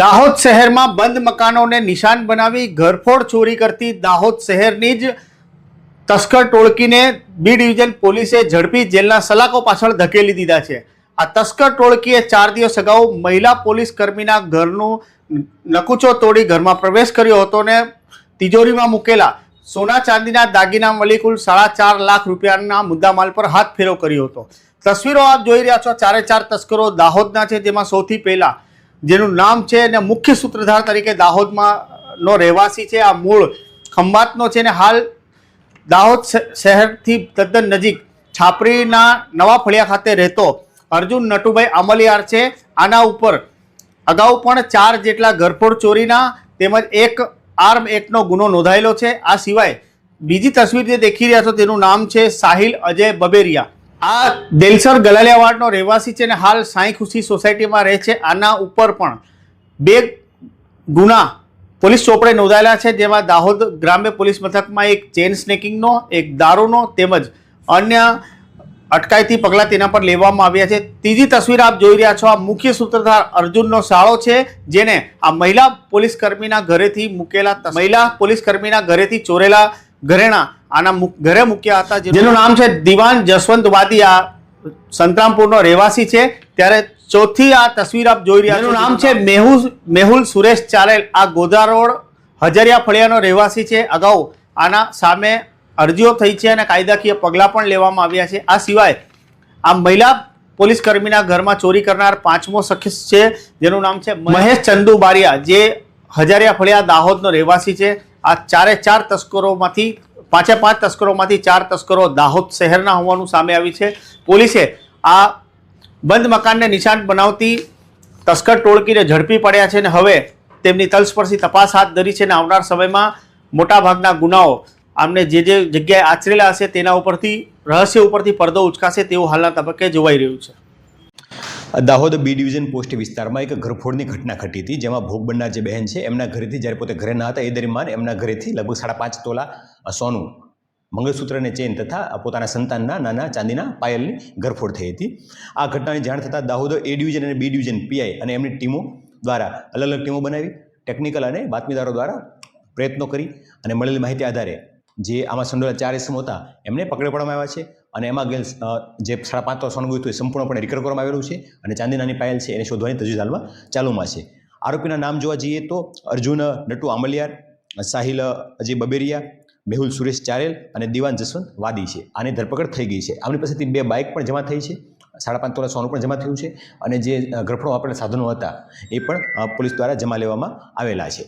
દાહોદ શહેરમાં બંધ મકાનોને નિશાન બનાવી ઘરફોડ ચોરી કરતી દાહોદ શહેરની જ તસ્કર ટોળકીને બી ડિવિઝન પોલીસે ઝડપી જેલના સલાખો પાછળ ધકેલી દીધા છે। આ તસ્કર ટોળકીએ 4 દિવસ અગાઉ મહિલા પોલીસ કર્મીના ઘરનું નકુચો તોડી ઘરમાં પ્રવેશ કર્યો હતો ને તિજોરીમાં મૂકેલા સોના ચાંદીના દાગીના મળી કુલ 4.5 લાખ રૂપિયાના મુદ્દામાલ પર હાથ ફેરો કર્યો હતો। તસવીરો આપ જોઈ રહ્યા છો। 4 તસ્કરો દાહોદના છે, જેમાં સૌથી પહેલા જેનું નામ છે અને મુખ્ય સૂત્રધાર તરીકે દાહોદમાંનો રહેવાસી છે, આ મૂળ ખંભાતનો છે ને હાલ દાહોદ શહેરથી તદ્દન નજીક છાપરીના નવા ફળિયા ખાતે રહેતો અર્જુન નટુભાઈ આમલિયાર છે। આના ઉપર અગાઉ પણ 4 જેટલા ઘરફોડ ચોરીના તેમજ એક આર્મ એક્ટનો ગુનો નોંધાયેલો છે। આ સિવાય બીજી તસવીર જે દેખી રહ્યા છો તેનું નામ છે સાહિલ અજય બબેરિયા। આ દેલસર ગલાલિયાવાડનો રહેવાસી છે ને હાલ સાંઈ ખુશી સોસાયટીમાં રહે છે। આના ઉપર પણ 2 ગુના પોલીસ ચોપડે નોંધાયેલા છે, જેમાં દાહોદ ગ્રામ્ય પોલીસ મથકમાં એક ચેન સ્નેકિંગનો, એક દારૂનો તેમજ અન્ય અટકાયતી પગલાં તેના પર લેવામાં આવ્યા છે। ત્રીજી તસવીર આપ જોઈ રહ્યા છો, આ મુખ્ય સૂત્રધાર અર્જુનનો સાળો છે, જેને આ મહિલા પોલીસ કર્મીના ઘરેથી ચોરેલા ઘરેણા આના ઘરે મૂક્યા હતા, જેનું નામ છે દિવાન જસવંત વાદી। આ સંતરામપુરનો રહેવાસી છે। ત્યારે ચોથી આ તસવીર આપ જોઈ રહ્યા છો, એનું નામ છે મેહુલ સુરેશ ચારેલ। આ ગોધરા રોડ હજારિયા ફળિયાનો રહેવાસી છે। અગાઉ આના સામે અરજીઓ થઈ છે અને કાયદાકીય પગલાં પણ લેવામાં આવ્યા છે। આ સિવાય આ મહિલા પોલીસ કર્મીના ઘરમાં ચોરી કરનાર 5મો શખ્સ છે, જેનું નામ છે મહેશ ચંદુ બારિયા, જે હજારિયા ફળિયા દાહોદનો રહેવાસી છે। આ 4 તસ્કરોમાંથી 5 તસ્કરોમાંથી 4 તસ્કરો દાહોદ શહેરના હોવાનું સામે આવ્યું છે। પોલીસે આ બંધ મકાનને નિશાન બનાવતી તસ્કર ટોળકીને ઝડપી પડ્યા છે અને હવે તેમની તલસ્પર્શી તપાસ હાથ ધરી છે અને આવનાર સમયમાં મોટાભાગના ગુનાઓ આમને જે જગ્યાએ આચરેલા હશે તેના ઉપરથી રહસ્ય ઉપરથી પડદો ઉચકાશે તેવું હાલના તબક્કે જોવાઈ રહ્યું છે। દાહોદ બી ડિવિઝન પોસ્ટ વિસ્તારમાં એક ઘરફોડની ઘટના ઘટી હતી, જેમાં ભોગ બનનાર જે બહેન છે એમના ઘરેથી જ્યારે પોતે ઘરે ના હતા એ દરમિયાન એમના ઘરેથી લગભગ 5.5 તોલા સોનું, મંગળસૂત્ર અને ચેન તથા પોતાના સંતાનના નાના ચાંદીના પાયલની ઘરફોડ થઈ હતી। આ ઘટનાની જાણ થતાં દાહોદ એ ડિવિઝન અને બી ડિવિઝન પીઆઈ અને એમની ટીમો દ્વારા અલગ ટીમો બનાવી ટેકનિકલ અને બાતમીદારો દ્વારા પ્રયત્નો કરી અને મળેલી માહિતી આધારે જે આમાં સંડોવાયેલા 4 ઇસમો હતા એમને પકડી પાડવામાં આવ્યા છે અને એમાં જે 5.5 તોલા સોનું ગયું હતું એ સંપૂર્ણપણે રિકવર કરવામાં આવેલું છે અને ચાંદીનાની પાયલ છે એને શોધવાની તજવીજ હાલમાં ચાલુમાં છે। આરોપીના નામ જોવા જઈએ તો અર્જુન નટુ આમલિયાર, સાહિલ અજય બબેરિયા, મેહુલ સુરેશ ચારેલ અને દિવાન જસવંત વાદી છે। આની ધરપકડ થઈ ગઈ છે। આમની પાસેથી 2 બાઇક પણ જમા થઈ છે, 5.5 તોલા સોનું પણ જમા થયું છે અને જે ઘરફોડ વાપરેલા સાધનો હતા એ પણ પોલીસ દ્વારા જમા લેવામાં આવેલા છે।